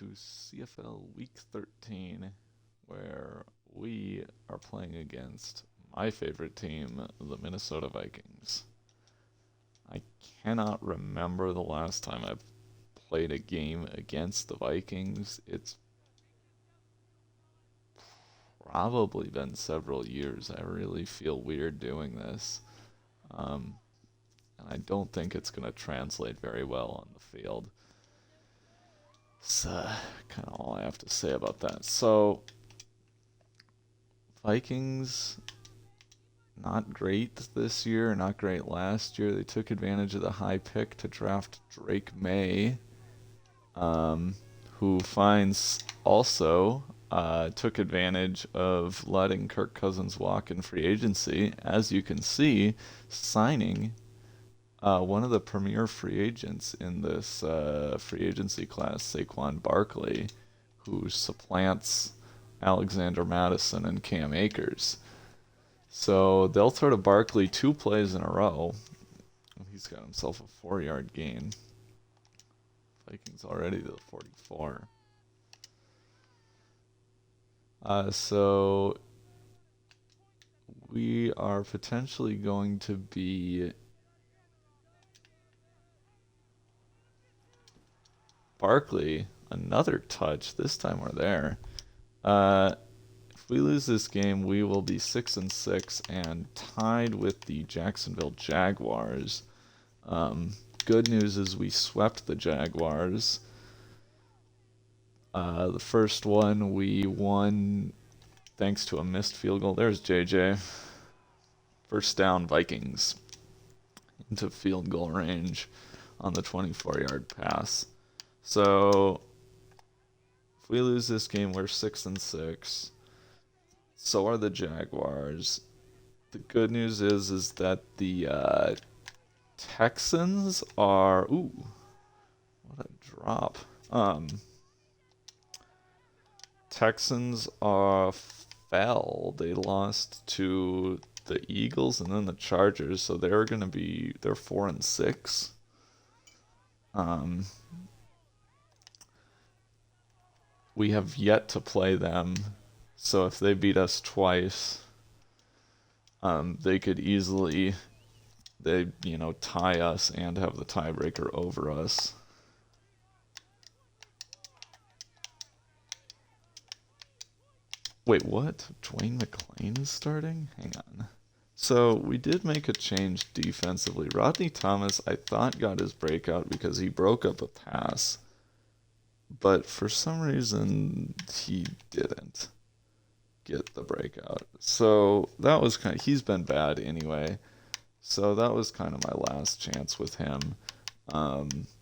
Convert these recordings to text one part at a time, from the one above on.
to CFL Week 13, where we are playing against my favorite team, the Minnesota Vikings. I cannot remember the last time I've played a game against the Vikings. It's probably been several years. I really feel weird doing this. Um, and I don't think it's going to translate very well on the field. That's kind of all I have to say about that. So, Vikings, not great this year, not great last year. They took advantage of the high pick to draft Drake May, um, who finds also took advantage of letting Kirk Cousins walk in free agency. As you can see, signing one of the premier free agents in this free agency class, Saquon Barkley, who supplants Alexander Madison and Cam Akers. So they'll throw to Barkley 2 plays in a row. He's got himself a 4-yard gain. Vikings already to the 44. So we are potentially going to be Barkley, another touch. This time we're there. If we lose this game, we will be 6-6 and tied with the Jacksonville Jaguars. Good news is we swept the Jaguars. The first one we won thanks to a missed field goal. There's JJ. First down, Vikings into field goal range on the 24-yard pass. So if we lose this game, we're 6-6. So are the Jaguars. The good news is that the Texans are what a drop. Texans are fell. They lost to the Eagles and then the Chargers, so they're 4-6. We have yet to play them, so if they beat us twice, they could easily tie us and have the tiebreaker over us. Wait, what? Dwayne McClain is starting? Hang on. So we did make a change defensively. Rodney Thomas, I thought, got his breakout because he broke up a pass, but for some reason he didn't get the breakout. So that was he's been bad anyway. So that was kind of my last chance with him.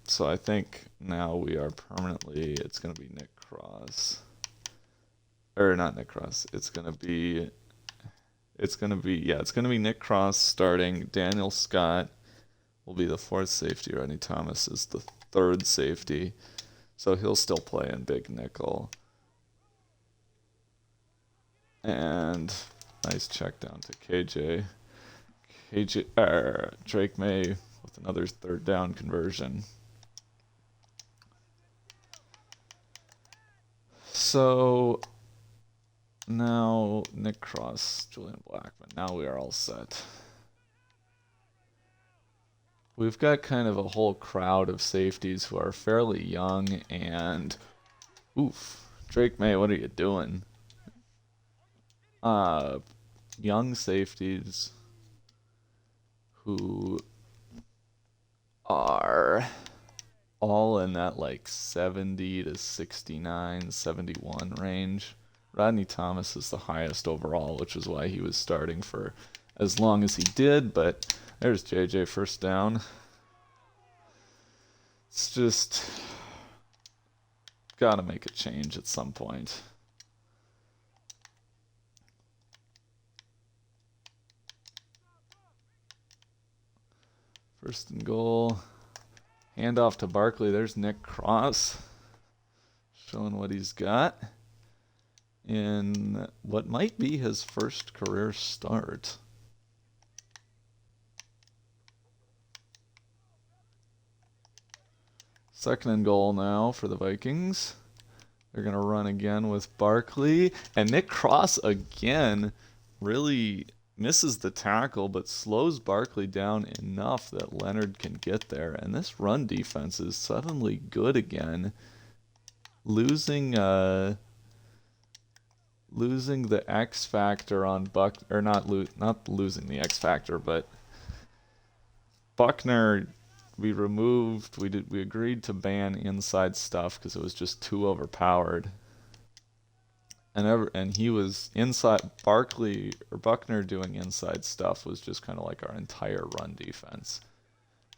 So I think now we are permanently, it's going to be Nick Cross. Or not Nick Cross. It's going to be Nick Cross starting. Daniel Scott will be the fourth safety. Rodney Thomas is the third safety. So he'll still play in big nickel. And nice check down to Drake May with another third down conversion. So now Nick Cross, Julian Blackman. Now we are all set. We've got kind of a whole crowd of safeties who are fairly young and Drake May, what are you doing? Young safeties who are all in that like 70 to 69, 71 range. Rodney Thomas is the highest overall, which is why he was starting for as long as he did, but there's JJ first down. It's just gotta make a change at some point. First and goal. Handoff to Barkley. There's Nick Cross showing what he's got in what might be his first career start. Second and goal now for the Vikings. They're going to run again with Barkley. And Nick Cross again really misses the tackle, but slows Barkley down enough that Leonard can get there. And this run defense is suddenly good again. Losing the X factor on Buck, or not losing the X factor, but Buckner, we agreed to ban inside stuff because it was just too overpowered. And he was inside. Buckner doing inside stuff was just kind of like our entire run defense.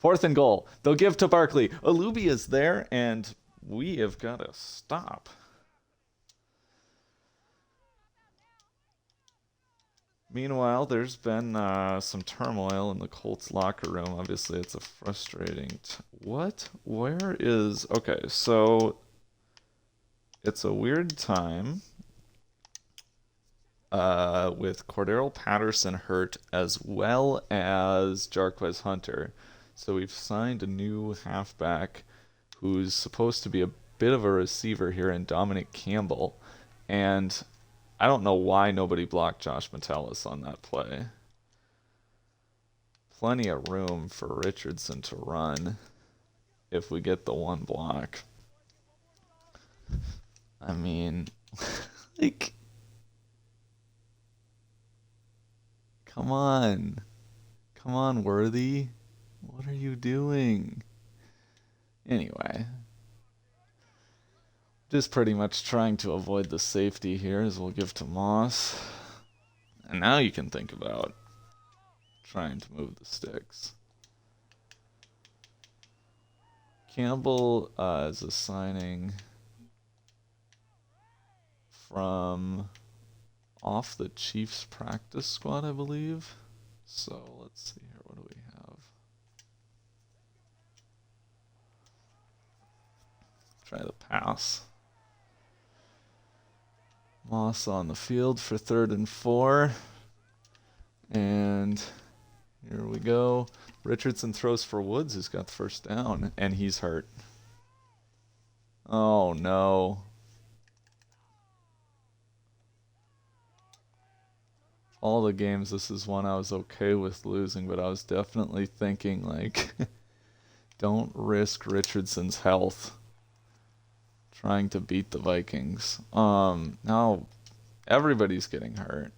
4th and goal. They'll give to Barkley. Alubi is there, and we have got to stop. Meanwhile, there's been some turmoil in the Colts locker room. Obviously, it's a frustrating... What? Where is... Okay, so... It's a weird time with Cordero Patterson hurt as well as Jarquez Hunter. So we've signed a new halfback who's supposed to be a bit of a receiver here in Dominic Campbell. And I don't know why nobody blocked Josh Metellus on that play. Plenty of room for Richardson to run if we get the one block. I mean, like, come on. Come on, Worthy. What are you doing? Anyway, just pretty much trying to avoid the safety here as we'll give to Moss. And now you can think about trying to move the sticks. Campbell is a signing from off the Chiefs practice squad, I believe. So let's see here. What do we have? Try the pass. Moss on the field for 3rd and 4. And here we go. Richardson throws for Woods, who's got the first down, and he's hurt. Oh no. All the games, this is one I was okay with losing, but I was definitely thinking, like, don't risk Richardson's health trying to beat the Vikings. Now everybody's getting hurt.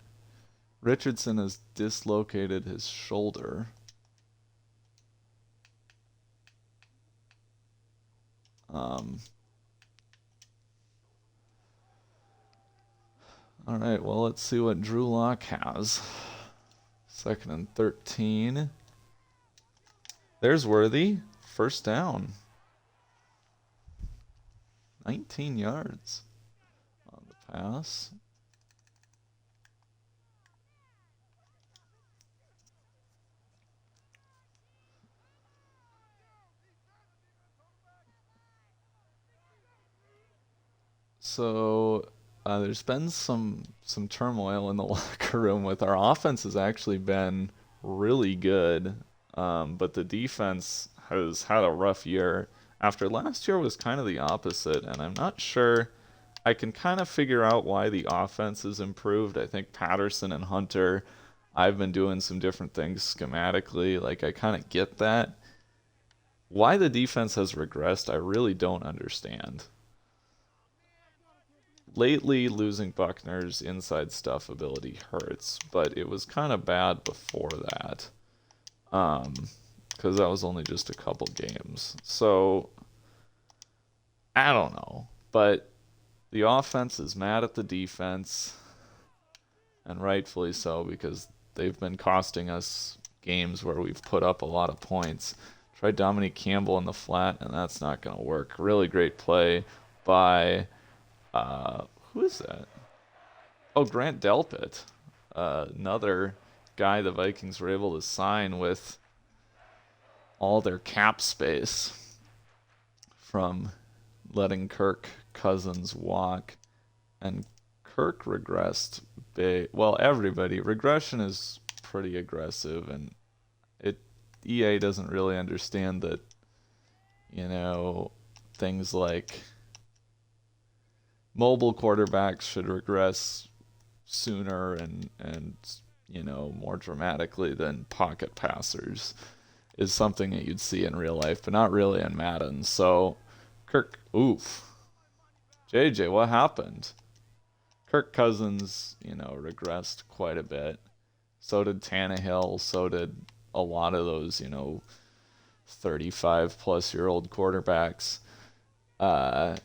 Richardson has dislocated his shoulder. All right, well, let's see what Drew Lock has. 2nd and 13. There's Worthy. First down. 19 yards on the pass. So there's been some turmoil in the locker room with our offense has actually been really good, but the defense has had a rough year. After last year was kind of the opposite, and I'm not sure. I can kind of figure out why the offense has improved. I think Patterson and Hunter, I've been doing some different things schematically. Like, I kind of get that. Why the defense has regressed, I really don't understand. Lately, losing Buckner's inside stuff ability hurts, but it was kind of bad before that. Because that was only just a couple games. So, I don't know. But the offense is mad at the defense, and rightfully so, because they've been costing us games where we've put up a lot of points. Try Dominique Campbell in the flat, and that's not going to work. Really great play by... who is that? Oh, Grant Delpit. Another guy the Vikings were able to sign with all their cap space from letting Kirk Cousins walk. And Kirk regressed big. Well, everybody. Regression is pretty aggressive, and EA doesn't really understand that, things like mobile quarterbacks should regress sooner and more dramatically than pocket passers is something that you'd see in real life, but not really in Madden. So, Kirk, oof. JJ, what happened? Kirk Cousins, regressed quite a bit. So did Tannehill. So did a lot of those, 35 plus year old quarterbacks. Uh,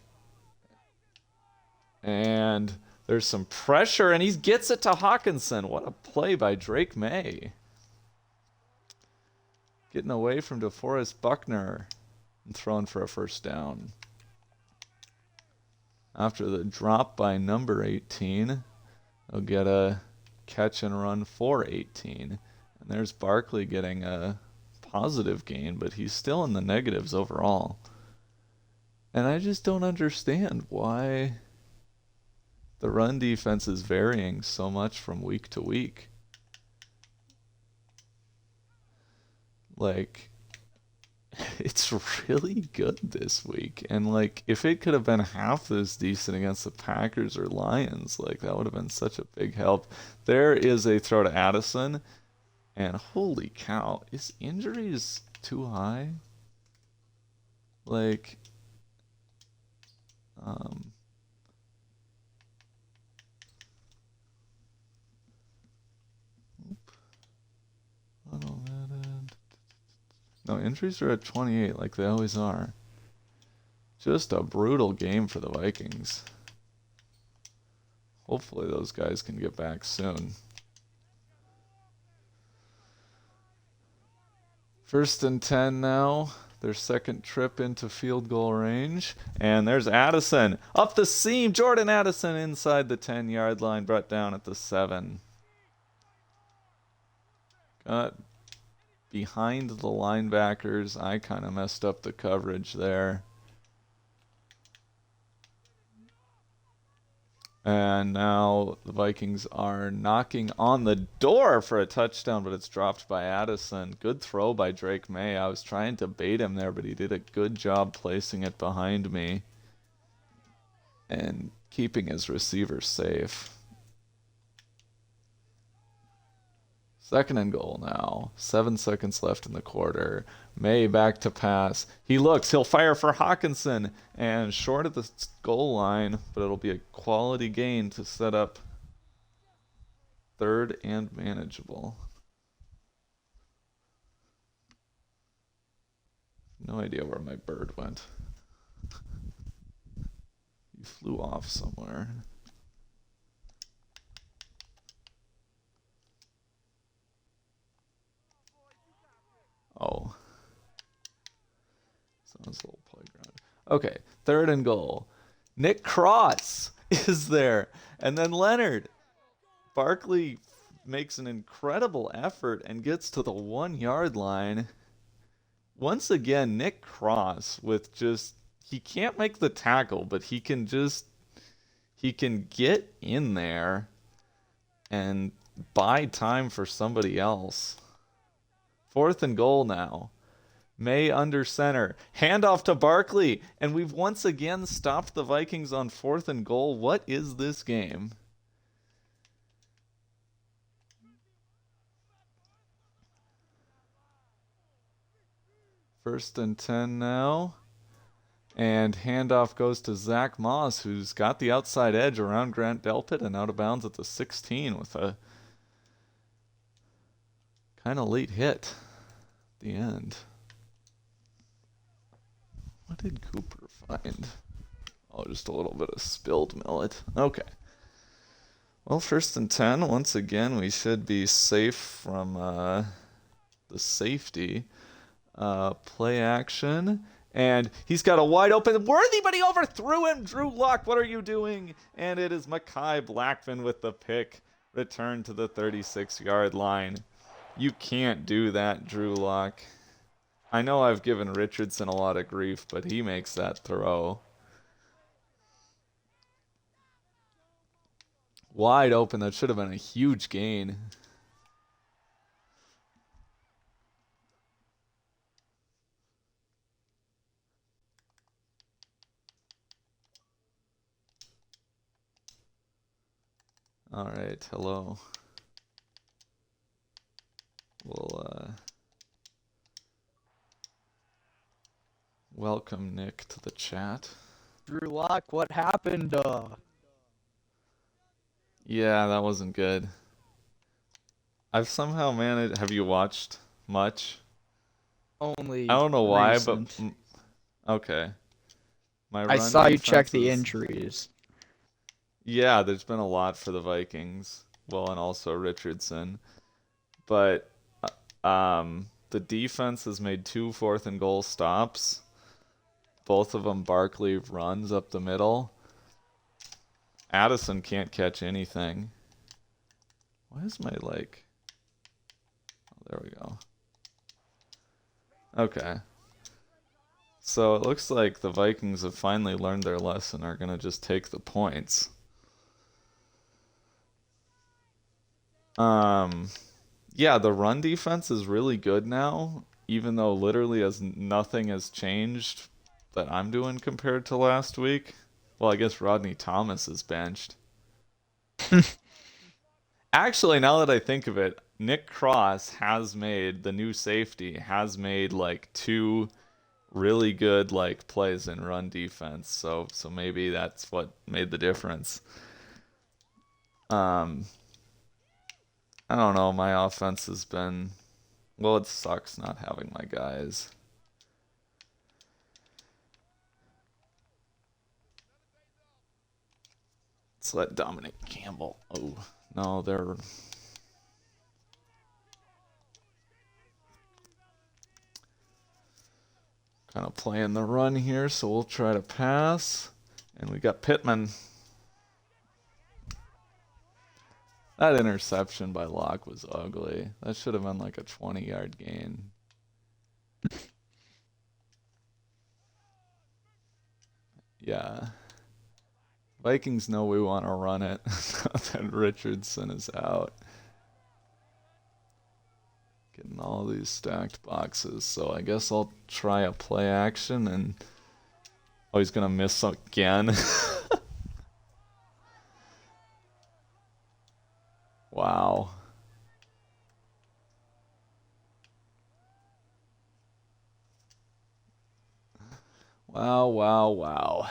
and there's some pressure, and he gets it to Hawkinson. What a play by Drake May. Getting away from DeForest Buckner and throwing for a first down. After the drop by number 18, they'll get a catch and run for 18. And there's Barkley getting a positive gain, but he's still in the negatives overall. And I just don't understand why the run defense is varying so much from week to week. Like, it's really good this week. And, like, if it could have been half this decent against the Packers or Lions, like, that would have been such a big help. There is a throw to Addison. And holy cow, is injuries too high? Like, no, injuries are at 28 like they always are. Just a brutal game for the Vikings. Hopefully those guys can get back soon. First and 10 now. Their second trip into field goal range. And there's Addison. Up the seam. Jordan Addison inside the 10-yard line. Brought down at the 7. Got behind the linebackers. I kind of messed up the coverage there. And now the Vikings are knocking on the door for a touchdown, but it's dropped by Addison. Good throw by Drake May. I was trying to bait him there, but he did a good job placing it behind me and keeping his receiver safe. Second and goal now. 7 seconds left in the quarter. May back to pass. He looks. He'll fire for Hawkinson. And short of the goal line, but it'll be a quality gain to set up third and manageable. No idea where my bird went. He flew off somewhere. Oh. Sounds a little playground. Okay, third and goal. Nick Cross is there. And then Leonard. Barkley makes an incredible effort and gets to the 1-yard line. Once again, Nick Cross with just, he can't make the tackle, but he can get in there and buy time for somebody else. Fourth and goal now. May under center. Handoff to Barkley. And we've once again stopped the Vikings on fourth and goal. What is this game? First and 10 now. And handoff goes to Zach Moss, who's got the outside edge around Grant Delpit and out of bounds at the 16 with a kind of late hit at the end. What did Cooper find? Oh, just a little bit of spilled millet. Okay. Well, first and 10. Once again, we should be safe from the safety. Play action. And he's got a wide open Worthy, but he overthrew him. Drew Lock, what are you doing? And it is Mekhi Blackman with the pick. Return to the 36-yard line. You can't do that, Drew Lock. I know I've given Richardson a lot of grief, but he makes that throw. Wide open. That should have been a huge gain. All right, hello. We'll welcome Nick to the chat. Drew Lock, what happened? Yeah, that wasn't good. I've somehow managed. Have you watched much? I Only don't know why, but recent. okay. My I run saw you check defense the is. injuries. Yeah, there's been a lot for the Vikings. Well, and also Richardson. But the defense has made two fourth and goal stops. Both of them Barkley runs up the middle. Addison can't catch anything. Why is my like? Oh, there we go. Okay. So it looks like the Vikings have finally learned their lesson, are going to just take the points. Yeah, the run defense is really good now, even though literally as nothing has changed that I'm doing compared to last week. Well, I guess Rodney Thomas is benched. Actually, now that I think of it, Nick Cross has made the new safety has made like two really good like plays in run defense. So maybe that's what made the difference. Um I don't know, my offense has been well, it sucks not having my guys. Let's let Dominic Campbell. Oh, no, they're kind of playing the run here, so we'll try to pass. And we got Pittman. That interception by Locke was ugly. That should have been like a 20-yard gain. Yeah. Vikings know we want to run it. That Richardson is out. Getting all these stacked boxes. So I guess I'll try a play action and... Oh, he's going to miss again. Wow. Wow, wow, wow.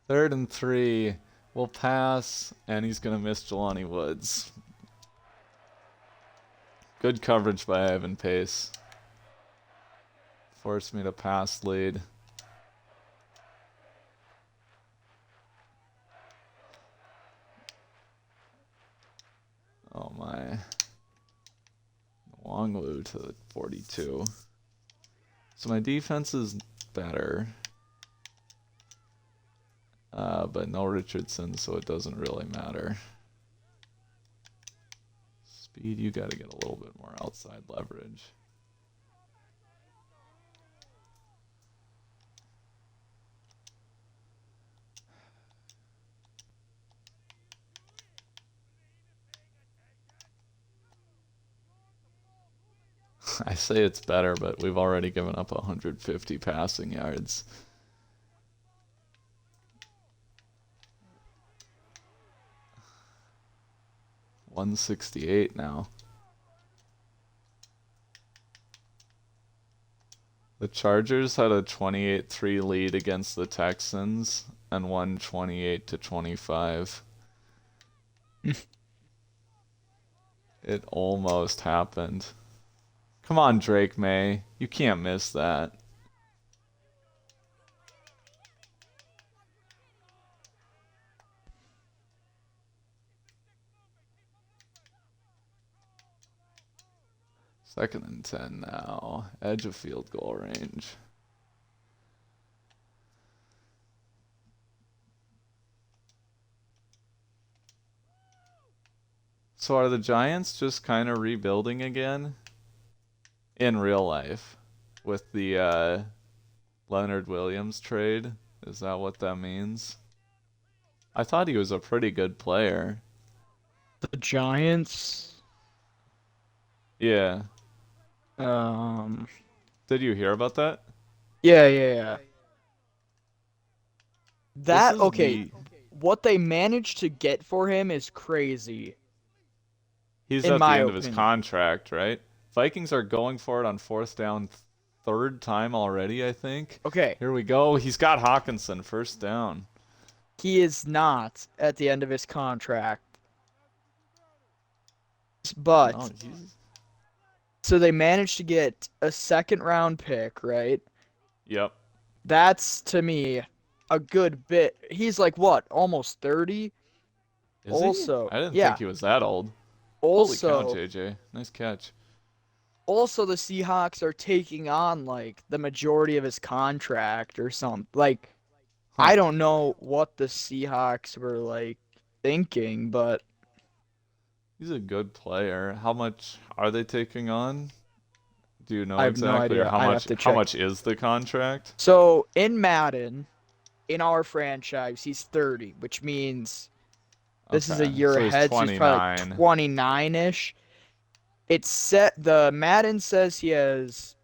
3rd and 3. We'll pass, and he's going to miss Jelani Woods. Good coverage by Ivan Pace. Forced me to pass lead. Oh my. Wonglu to 42. So my defense is better. But no Richardson, so it doesn't really matter. Speed, you got to get a little bit more outside leverage. I say it's better, but we've already given up 150 passing yards. $168 now. The Chargers had a 28-3 lead against the Texans and won 28-25. It almost happened. Come on, Drake May. You can't miss that. Second and 10 now. Edge of field goal range. So are the Giants just kind of rebuilding again? In real life. With the Leonard Williams trade? Is that what that means? I thought he was a pretty good player. The Giants. Yeah. Um. Did you hear about that? Yeah. This That is okay. the what they managed to get for him is crazy, He's in at the my end of his opinion. contract, right? Vikings are going for it on fourth down, third time already, I think. Okay, Here we go. He's got Hawkinson, first down. he is not at the end of his contract, Yeah, no, but he's. so they managed to get a second round pick, right? Yep. That's to me a good bit. He's like what, almost 30? Is he? Also, I didn't think yeah. he was that old. Holy cow, Also, JJ. Nice catch. the Seahawks are taking on like the majority of his contract or something. Like Huh. I don't know what the Seahawks were like thinking, but He's a good player. How much are they taking on? Do you I know have no exactly, or idea. I'd have to how check. much is the contract? So in Madden, in our franchise, he's 30, which means this is a Okay, year so he's ahead, so he's probably like 29. 29-ish. It's set the Madden says he has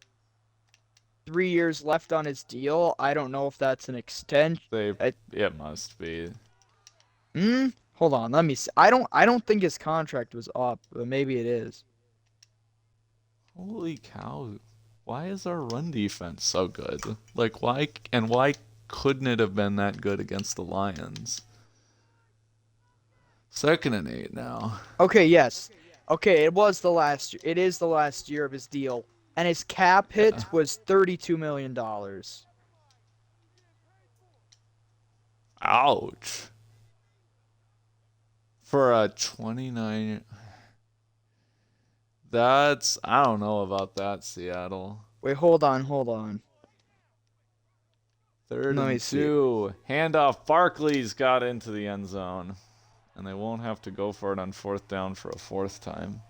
3 years left on his deal. I don't know if that's an extension. They it must be. Hold on, let me see. I don't think his contract was up, but maybe it is. Holy cow. Why is our run defense so good? Like why couldn't it have been that good against the Lions? Second and 8 now. Okay, yes. Okay, it was the last year. It is the last year of his deal. And his cap Yeah. hit was $32 million. dollars. Ouch. For a 29. That's I don't know about that, Seattle. Wait, hold on, hold on. Third Let me and see. 2. Handoff. Barkley's got into the end zone. And they won't have to go for it on fourth down for a fourth time.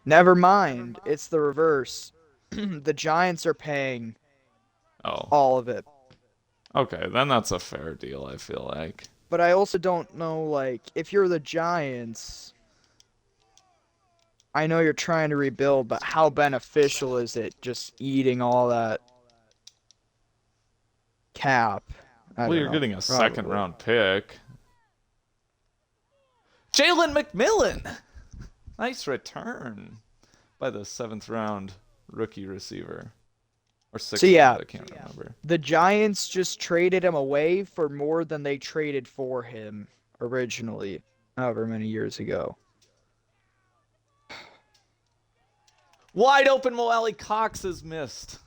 Never mind. It's the reverse. The Giants are paying Oh. all of it. Okay, then that's a fair deal, I feel like. But I also don't know, like, if you're the Giants, I know you're trying to rebuild, but how beneficial is it just eating all that cap? I Well, don't you're know. getting a second Probably. round pick. Jalen McMillan! Nice return by the seventh round rookie receiver. Or So sixth round, yeah, I can't remember. the Giants just traded him away for more than they traded for him originally, however many years ago. Wide open Moali Cox is missed.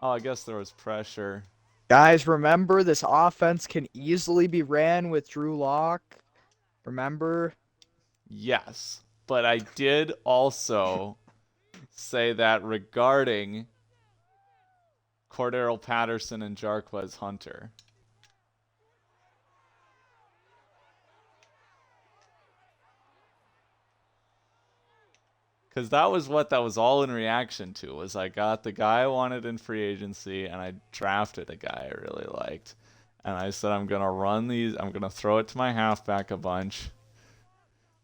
Oh, I guess there was pressure. Guys, remember this offense can easily be ran with Drew Lock. Remember? Yes, but I did also say that regarding Cordero Patterson and Jarquez Hunter. Because that was what that was all in reaction to, was I got the guy I wanted in free agency, and I drafted a guy I really liked. And I said, I'm going to run these, I'm going to throw it to my halfback a bunch.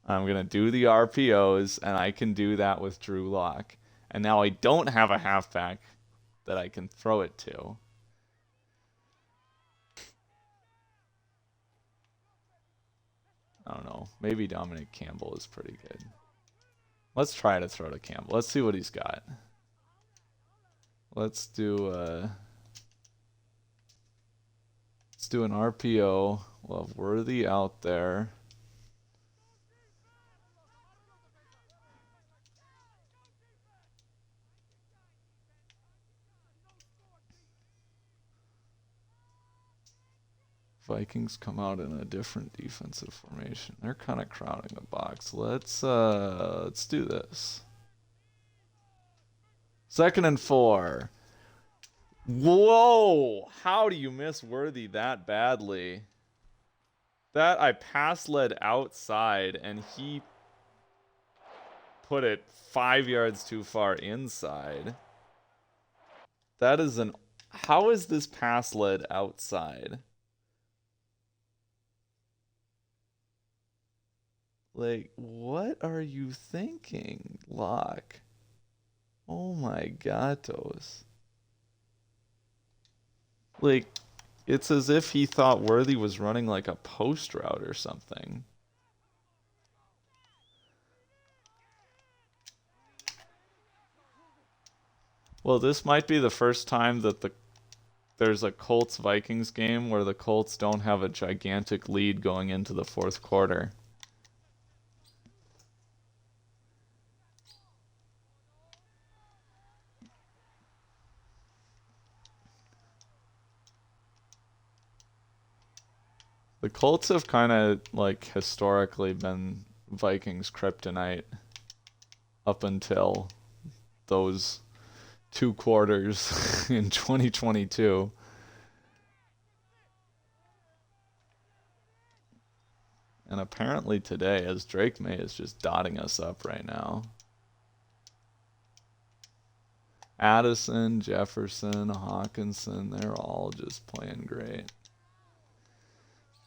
I'm going to do the RPOs, and I can do that with Drew Lock. And now I don't have a halfback that I can throw it to. I don't know. Maybe Dominic Campbell is pretty good. Let's try to throw to Campbell. Let's see what he's got. Let's do an RPO. We'll have Worthy out there. Vikings come out in a different defensive formation. They're kind of crowding the box. Let's do this. Second and 4. Whoa! How do you miss Worthy that badly? That I pass led outside and he put it 5 yards too far inside. That is an how is this pass led outside? Like, what are you thinking, Locke? Oh my gatos. Like, it's as if he thought Worthy was running like a post route or something. Well, this might be the first time that there's a Colts Vikings game where the Colts don't have a gigantic lead going into the fourth quarter. The Colts have kind of like historically been Vikings kryptonite up until those two quarters in 2022. And apparently today, as Drake May is just dotting us up right now. Addison, Jefferson, Hawkinson, they're all just playing great.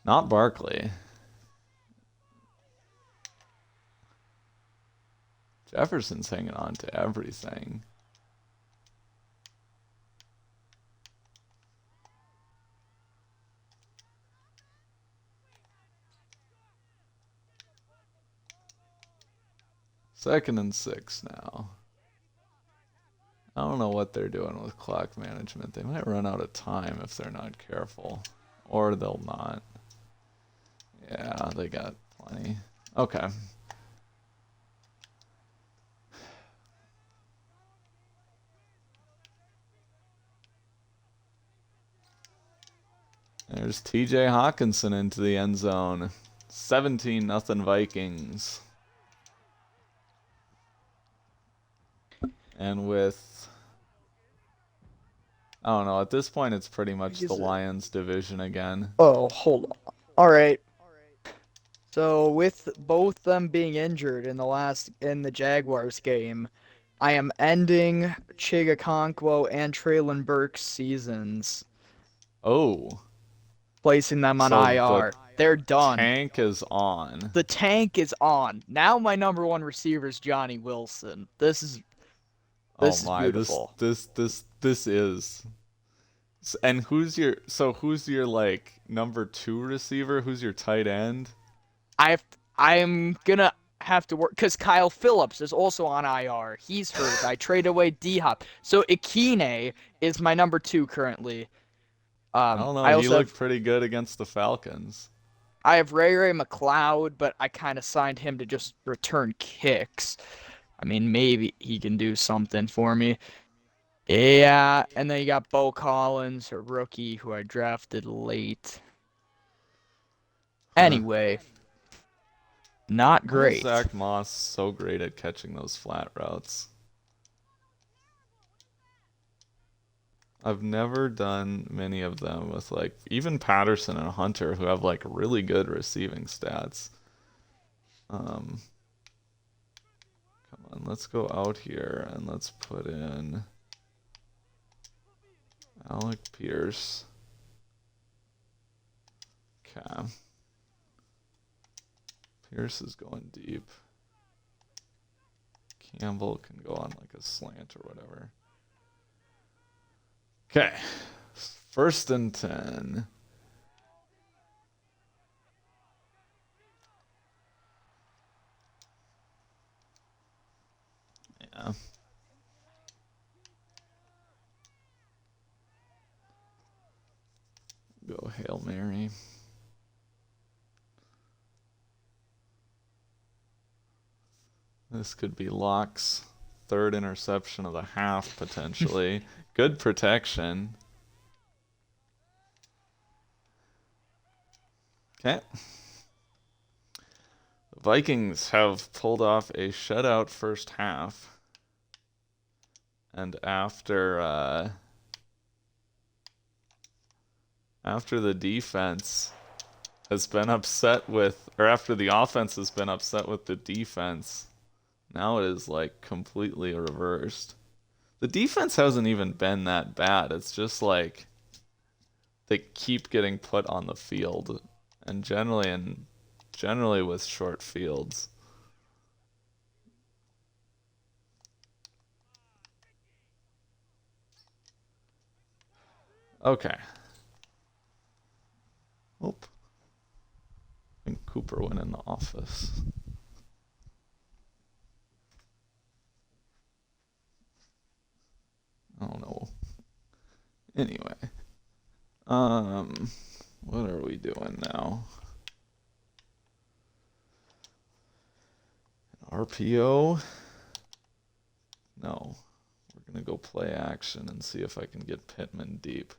Not Barkley. Jefferson's hanging on to everything. Second and 6 now. I don't know what they're doing with clock management. They might run out of time if they're not careful. Or they'll not. Yeah, they got plenty. Okay. There's TJ Hawkinson into the end zone. 17-0 Vikings. And with, I don't know, at this point it's pretty much the Lions division again. Oh, hold on. All right. So with both them being injured in the Jaguars game, I am ending Chigakonkwo and Traylon Burke's seasons, Oh, placing them on so the IR. They're done. tank is on. The tank is on. Now my number one receiver is Johnny Wilson. This is Oh this is my, beautiful. this is. And who's your like number 2 receiver? Who's your tight end? I'm gonna have to work because Kyle Phillips is also on IR. He's hurt. I traded away D Hop. So Ikine is my number 2 currently. I don't know. I He also looked have pretty good against the Falcons. Ray McLeod, but I kind of signed him to just return kicks. I mean, maybe he can do something for me. Yeah, and then you got Bo Collins, a rookie who I drafted late. Huh. Anyway, not Why is great. Zach Moss so great at catching those flat routes? I've never done many of them with like even Patterson and Hunter who have like really good receiving stats. Um, Come on, let's go out here and let's put in Alec Pierce. Okay. Pierce is going deep. Campbell can go on like a slant or whatever. Okay. 1st and 10. Yeah. Go Hail Mary. This could be Locke's 3rd interception of the half, potentially. Good protection. Okay. The Vikings have pulled off a shutout first half. And after the defense has been upset with, or after the offense has been upset with the defense, now it is like completely reversed. The defense hasn't even been that bad. It's just like they keep getting put on the field, and generally with short fields. Okay. Darwin in the office. I don't know. Anyway. What are we doing now? RPO? No. We're going to go play action and see if I can get Pittman deep.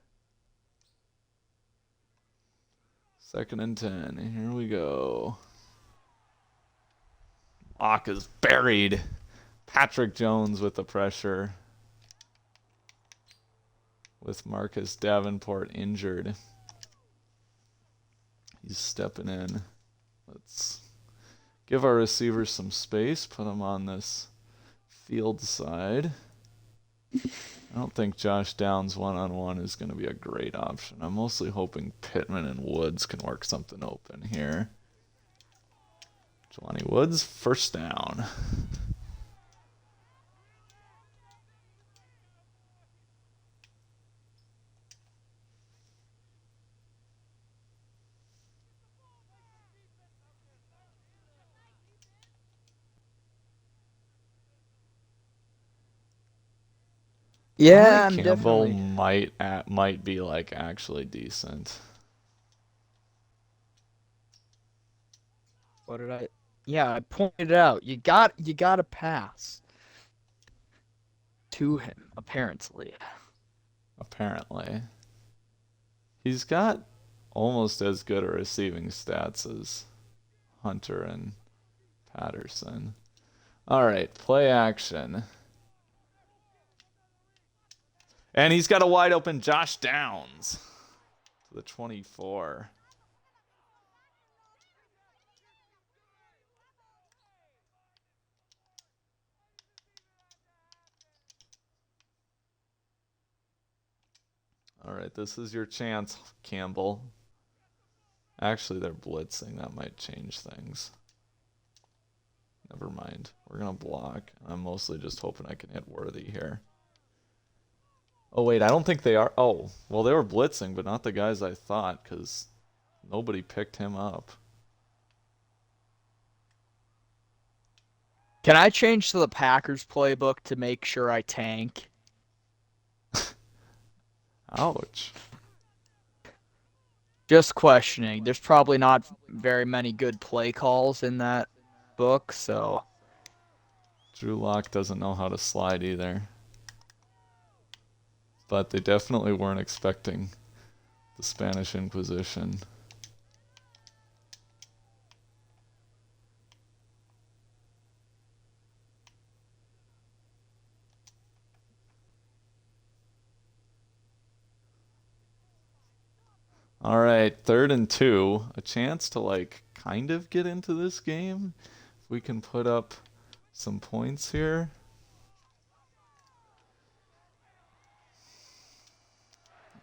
2nd and 10. Here we go. Lock is buried. Patrick Jones with the pressure. With Marcus Davenport injured. He's stepping in. Let's give our receivers some space. Put them on this field side. I don't think Josh Downs one-on-one is going to be a great option. I'm mostly hoping Pittman and Woods can work something open here. Jelani Woods, first down. Yeah, I'm Campbell definitely. might be like actually decent. What did I? Yeah, I pointed it out. You gotta pass to him, apparently. Apparently, he's got almost as good a receiving stats as Hunter and Patterson. All right, play action. And he's got a wide open Josh Downs to the 24. All right, this is your chance, Campbell. Actually, they're blitzing. That might change things. Never mind. We're going to block. I'm mostly just hoping I can hit Worthy here. Oh, wait, I don't think they are. Oh, well, they were blitzing, but not the guys I thought, because nobody picked him up. Can I change to the Packers playbook to make sure I tank? Ouch. Just questioning. There's probably not very many good play calls in that book, so Drew Lock doesn't know how to slide either. But they definitely weren't expecting the Spanish Inquisition. All right, 3rd and 2. A chance to like kind of get into this game. If we can put up some points here.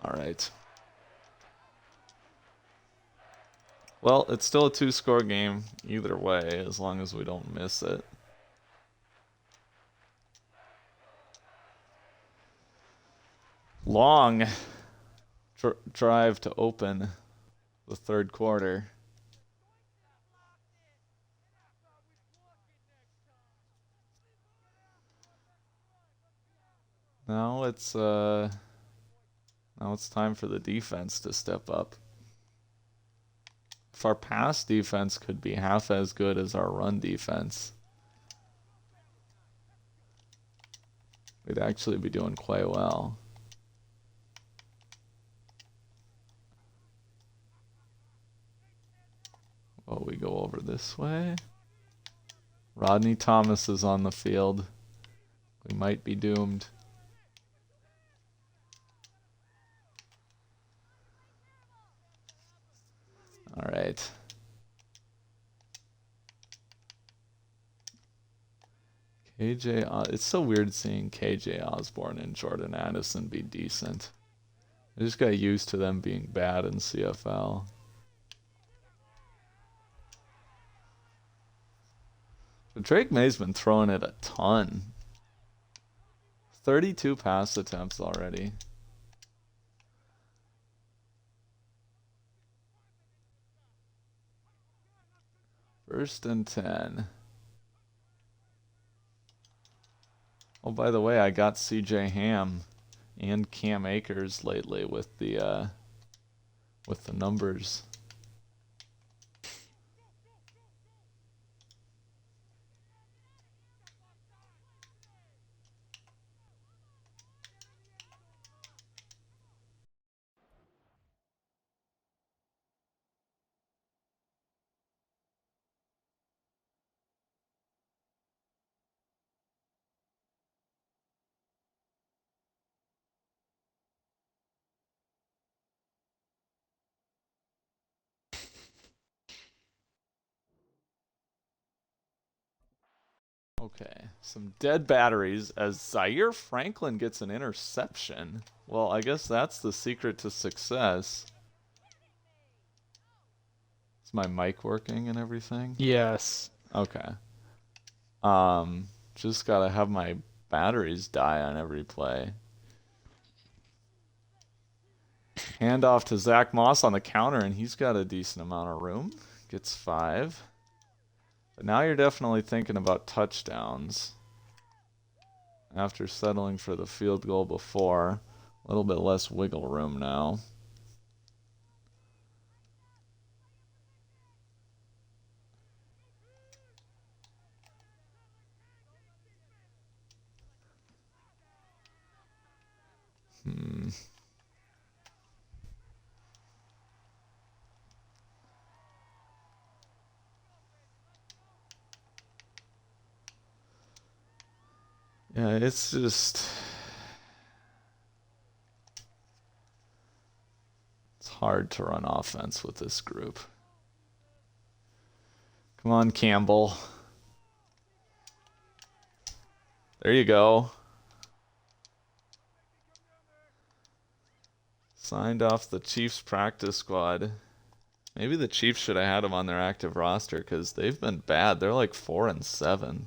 All right. Well, it's still a 2-score game either way, as long as we don't miss it. Long drive to open the 3rd quarter. Now it's time for the defense to step up. If our pass defense could be half as good as our run defense, we'd actually be doing quite well. Well, we go over this way. Rodney Thomas is on the field. We might be doomed. All right. It's so weird seeing KJ Osborne and Jordan Addison be decent. I just got used to them being bad in CFL. But Drake May's been throwing it a ton. 32 pass attempts already. First and 10. Oh, by the way, I got CJ Ham and Cam Akers lately with the numbers. Okay, some dead batteries as Zaire Franklin gets an interception. Well, I guess that's the secret to success. Is my mic working and everything? Yes. Okay. Just gotta have my batteries die on every play. Hand off to Zach Moss on the counter, and he's got a decent amount of room. Gets 5. But now you're definitely thinking about touchdowns. After settling for the field goal before, a little bit less wiggle room now. Yeah, it's just... It's hard to run offense with this group. Come on, Campbell. There you go. Signed off the Chiefs practice squad. Maybe the Chiefs should have had him on their active roster because they've been bad. They're like 4-7.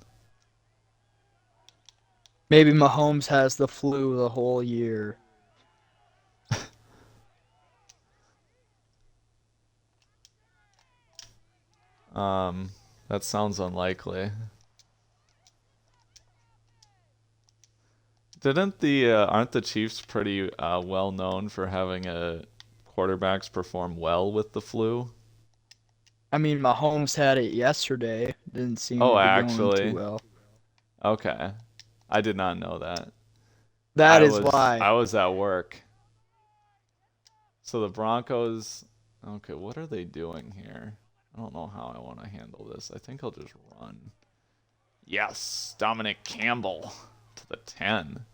Maybe Mahomes has the flu the whole year. That sounds unlikely. Aren't the Chiefs pretty well known for having quarterbacks perform well with the flu? I mean, Mahomes had it yesterday. Didn't seem Oh, to be going too actually. well. Okay. I did not know that. That is why. I was at work. So the Broncos, okay, what are they doing here? I don't know how I want to handle this. I think I'll just run. Yes, Dominic Campbell to the 10.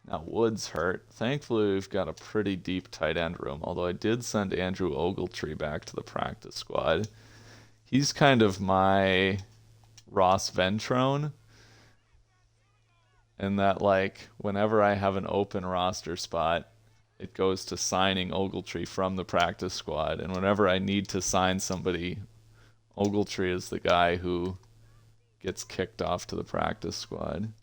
Now Woods hurt. Thankfully, we've got a pretty deep tight end room, although I did send Andrew Ogletree back to the practice squad. He's kind of my Ross Ventrone, in that, like, whenever I have an open roster spot, it goes to signing Ogletree from the practice squad. And whenever I need to sign somebody, Ogletree is the guy who gets kicked off to the practice squad.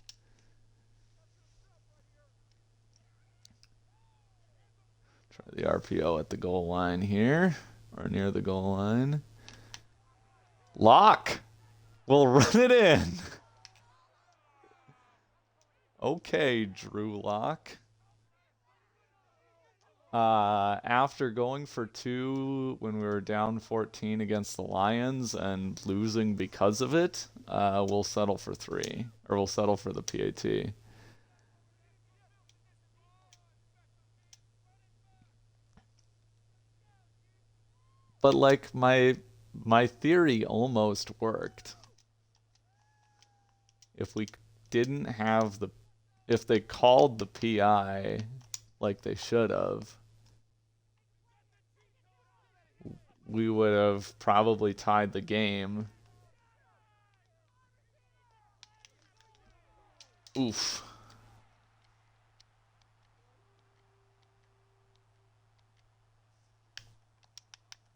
Try the RPO at the goal line here, or near the goal line. Lock! We'll run it in. Okay, Drew Lock. After going for 2 when we were down 14 against the Lions and losing because of it, we'll settle for 3. Or we'll settle for the PAT. But like my theory almost worked. If we didn't have if they called the PI like they should have, we would have probably tied the game. Oof.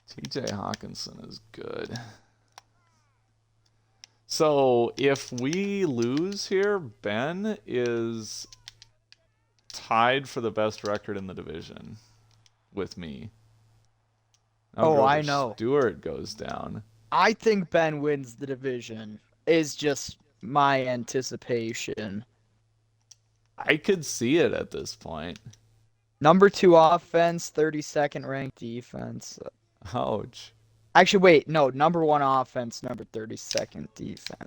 TJ Hawkinson is good. So if we lose here, Ben is tied for the best record in the division with me. Now Oh, Grover I know. Stewart goes down. I think Ben wins the division. Is just my anticipation. I could see it at this point. Number 2 offense, 32nd ranked defense. Ouch. Actually, wait, no, number 1 offense, number 32nd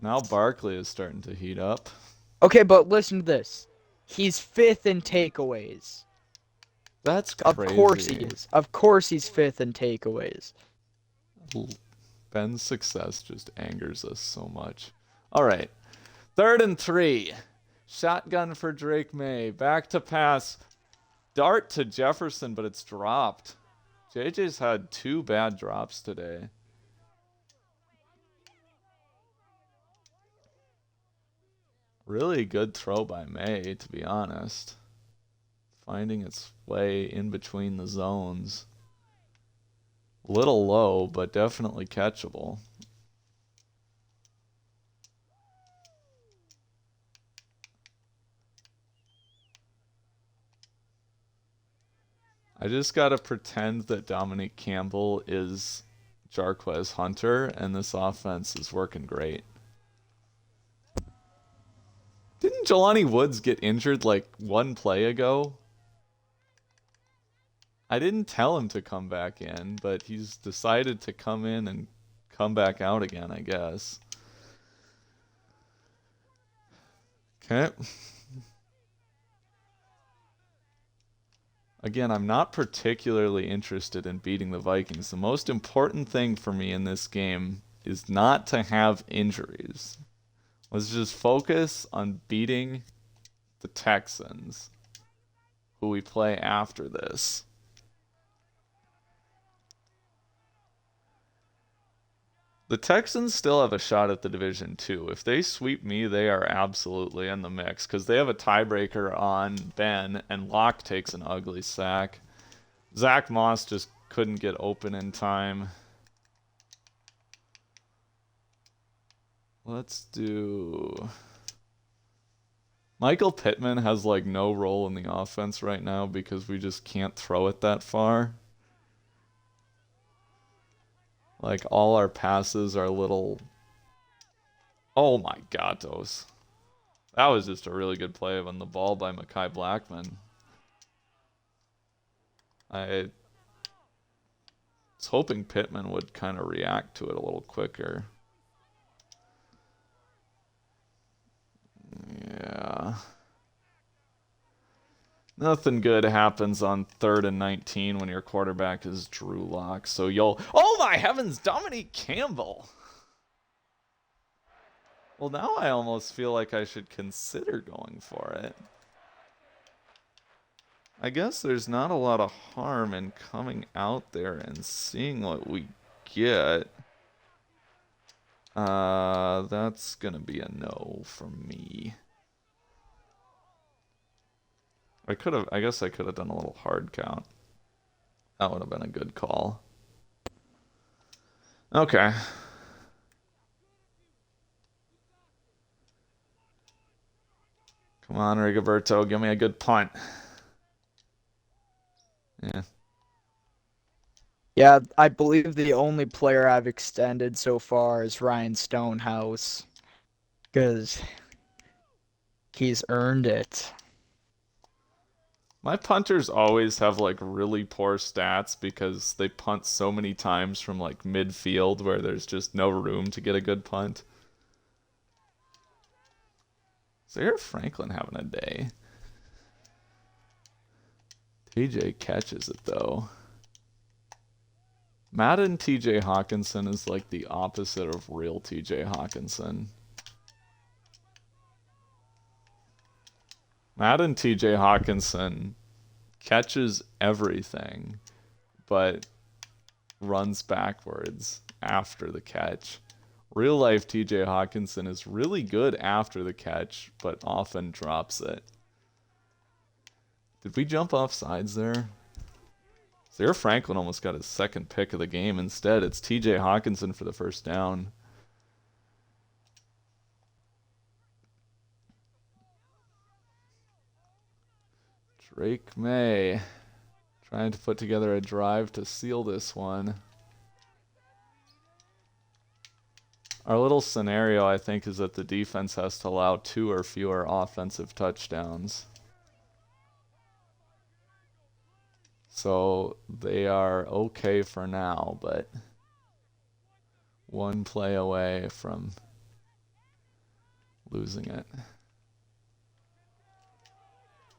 Now defense. Barkley is starting to heat up. Okay, but listen to this. He's 5th in takeaways. That's Of course he crazy. is. Of course he's 5th in takeaways. Ben's success just angers us so much. All right. 3rd and 3. Shotgun for Drake May. Back to pass. Dart to Jefferson, but it's dropped. JJ's had 2 bad drops today. Really good throw by May, to be honest. Finding its way in between the zones. Little low, but definitely catchable. I just gotta pretend that Dominique Campbell is Jarquez Hunter, and this offense is working great. Didn't Jelani Woods get injured like 1 play ago? I didn't tell him to come back in, but he's decided to come in and come back out again, I guess. Okay. Again, I'm not particularly interested in beating the Vikings. The most important thing for me in this game is not to have injuries. Let's just focus on beating the Texans, who we play after this. The Texans still have a shot at the division too. If they sweep me, they are absolutely in the mix because they have a tiebreaker on Ben, and Locke takes an ugly sack. Zach Moss just couldn't get open in time. Let's do... Michael Pittman has like no role in the offense right now because we just can't throw it that far. Like, all our passes are little... Oh my gatos. That was just a really good play on the ball by Mekhi Blackman. I was hoping Pittman would kind of react to it a little quicker. Yeah. Nothing good happens on 3rd and 19 when your quarterback is Drew Lock. So you'll... Oh my heavens, Dominique Campbell! Well, now I almost feel like I should consider going for it. I guess there's not a lot of harm in coming out there and seeing what we get. That's gonna be a no from me. I guess I could have done a little hard count. That would have been a good call. Okay. Come on, Rigoberto, give me a good punt. Yeah. Yeah, I believe the only player I've extended so far is Ryan Stonehouse. Because he's earned it. My punters always have like really poor stats because they punt so many times from like midfield where there's just no room to get a good punt. Zaire Franklin having a day. TJ catches it though. Madden TJ Hawkinson is like the opposite of real TJ Hawkinson. Madden TJ Hawkinson catches everything, but runs backwards after the catch. Real life TJ Hawkinson is really good after the catch, but often drops it. Did we jump off sides there? Zaire Franklin almost got his 2nd pick of the game. Instead, it's TJ Hawkinson for the 1st down. Drake May trying to put together a drive to seal this one. Our little scenario, I think, is that the defense has to allow 2 or fewer offensive touchdowns. So they are okay for now, but one play away from losing it.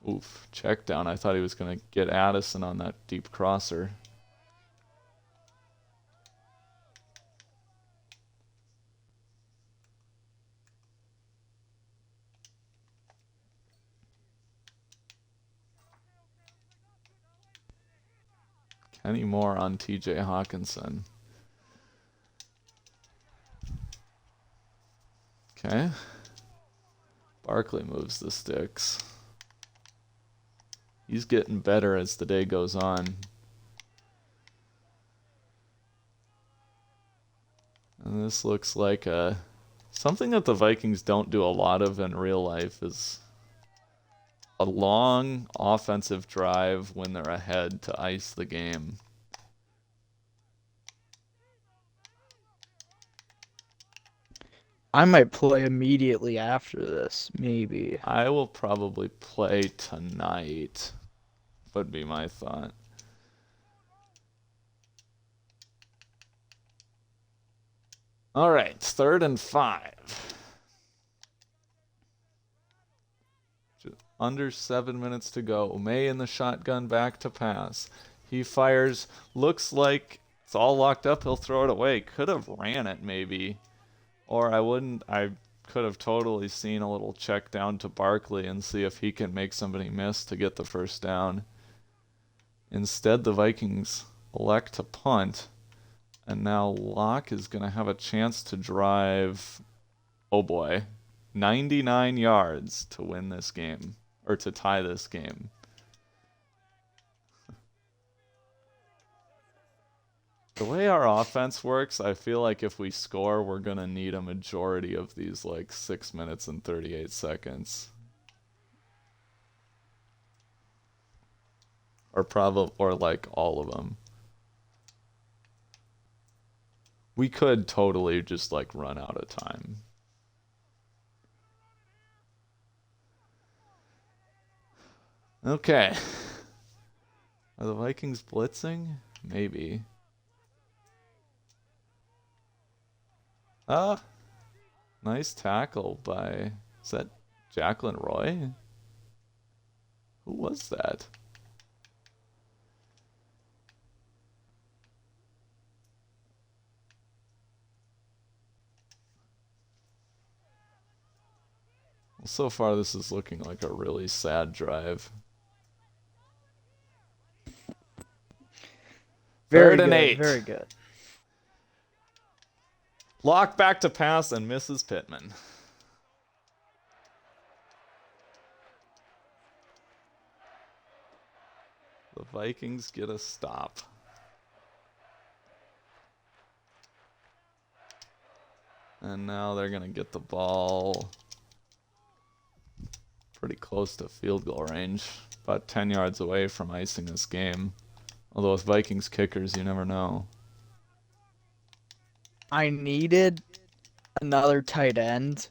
Oof, check down. I thought he was going to get Addison on that deep crosser. Kenny Moore on TJ Hawkinson. Okay. Barkley moves the sticks. He's getting better as the day goes on. And this looks like something that the Vikings don't do a lot of in real life is a long offensive drive when they're ahead to ice the game. I might play immediately after this, maybe. I will probably play tonight, would be my thought. All right, 3rd and 5. Under 7 minutes to go. May in the shotgun back to pass. He fires. Looks like it's all locked up. He'll throw it away. Could have ran it maybe. Or I could have totally seen a little check down to Barkley and see if he can make somebody miss to get the first down. Instead, the Vikings elect to punt. And now Locke is going to have a chance to drive, oh boy, 99 yards to win this game, or to tie this game. The way our offense works, I feel like if we score, we're going to need a majority of these, like, 6 minutes and 38 seconds. Or like all of them. We could totally just like run out of time. Okay. Are the Vikings blitzing? Maybe. Nice tackle by, is that Jacqueline Roy? Who was that? Well, so far this is looking like a really sad drive. Very 3rd and good, 8. very good. Lock back to pass and misses Pittman. The Vikings get a stop. And now they're going to get the ball pretty close to field goal range. About 10 yards away from icing this game. Although with Vikings kickers, you never know. I needed another tight end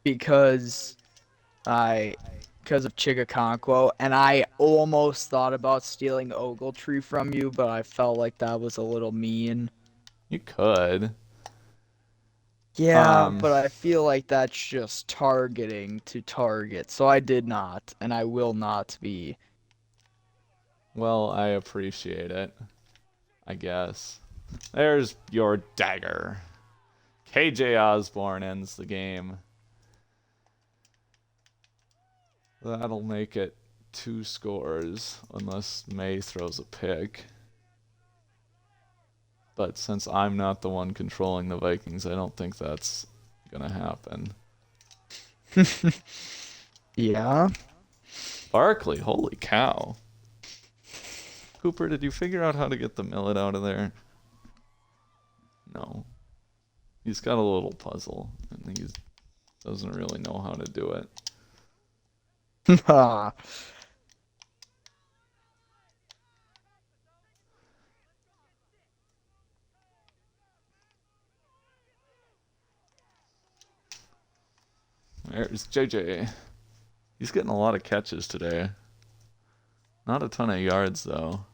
because of Chigakonkwo, and I almost thought about stealing Ogletree from you, but I felt like that was a little mean. You could. Yeah, but I feel like that's just targeting to target, so I did not, and I will not be. Well, I appreciate it. I guess. There's your dagger. KJ Osborne ends the game. That'll make it 2 scores, unless May throws a pick. But since I'm not the one controlling the Vikings, I don't think that's gonna happen. Yeah. Barkley, holy cow. Cooper, did you figure out how to get the millet out of there? No. He's got a little puzzle, and he doesn't really know how to do it. There's JJ. He's getting a lot of catches today. Not a ton of yards, though.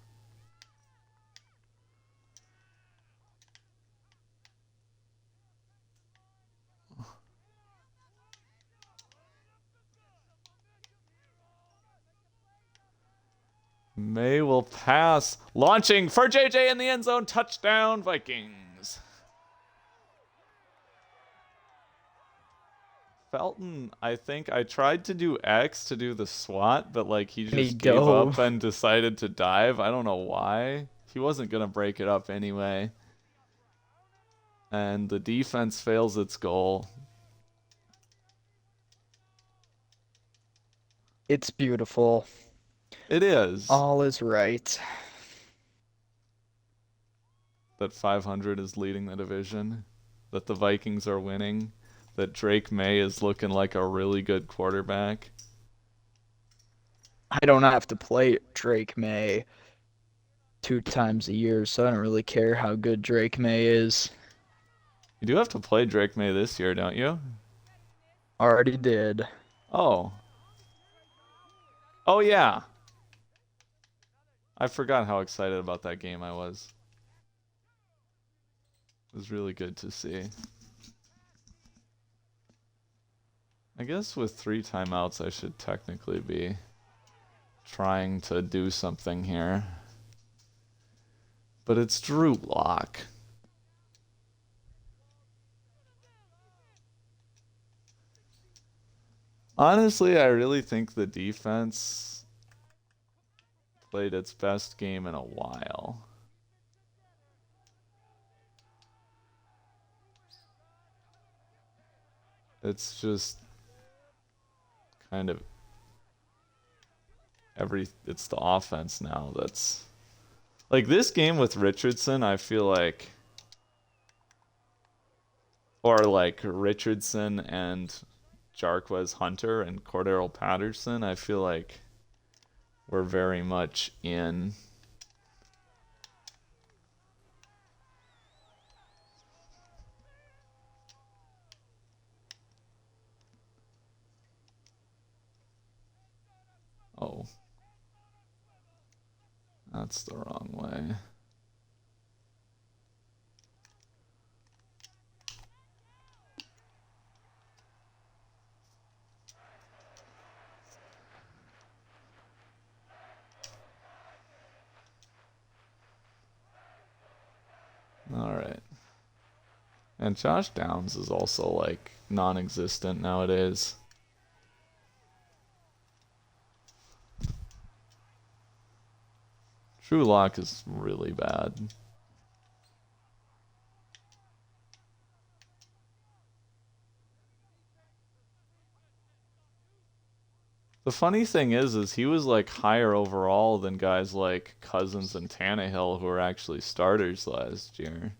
May will pass. Launching for JJ in the end zone. Touchdown, Vikings. Felton, I think I tried to do X to do the SWAT, but like he just gave up and decided to dive. I don't know why. He wasn't going to break it up anyway. And the defense fails its goal. It's beautiful. It is. All is right. That 500 is leading the division. That the Vikings are winning. That Drake May is looking like a really good quarterback. I don't have to play Drake May 2 times a year, so I don't really care how good Drake May is. You do have to play Drake May this year, don't you? Already did. Oh. Oh, yeah. I forgot how excited about that game I was. It was really good to see. I guess with 3 timeouts, I should technically be trying to do something here. But it's Drew Lock. Honestly, I really think the defense played its best game in a while. It's just kind of it's the offense now that's like this game with Richardson, I feel like, or like Richardson and Jarquez Hunter and Cordero Patterson, I feel like we're very much in. Oh. That's the wrong way. All right. And Josh Downs is also like non-existent nowadays. Drew Lock is really bad. The funny thing is he was like higher overall than guys like Cousins and Tannehill who were actually starters last year.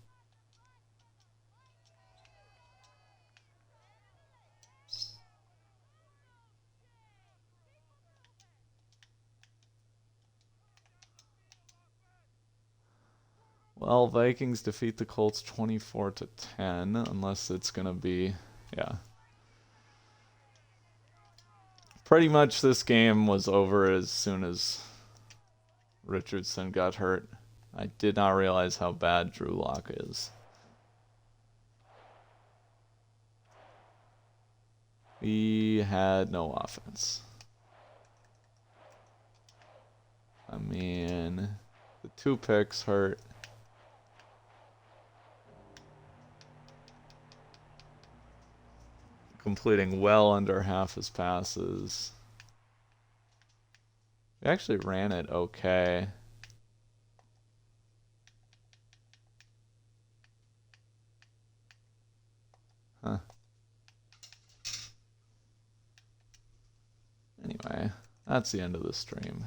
Well, Vikings defeat the Colts 24-10, unless it's gonna be, yeah. Pretty much this game was over as soon as Richardson got hurt. I did not realize how bad Drew Lock is. We had no offense. I mean, the 2 picks hurt. Completing well under half his passes. We actually ran it okay. Huh. Anyway, that's the end of the stream.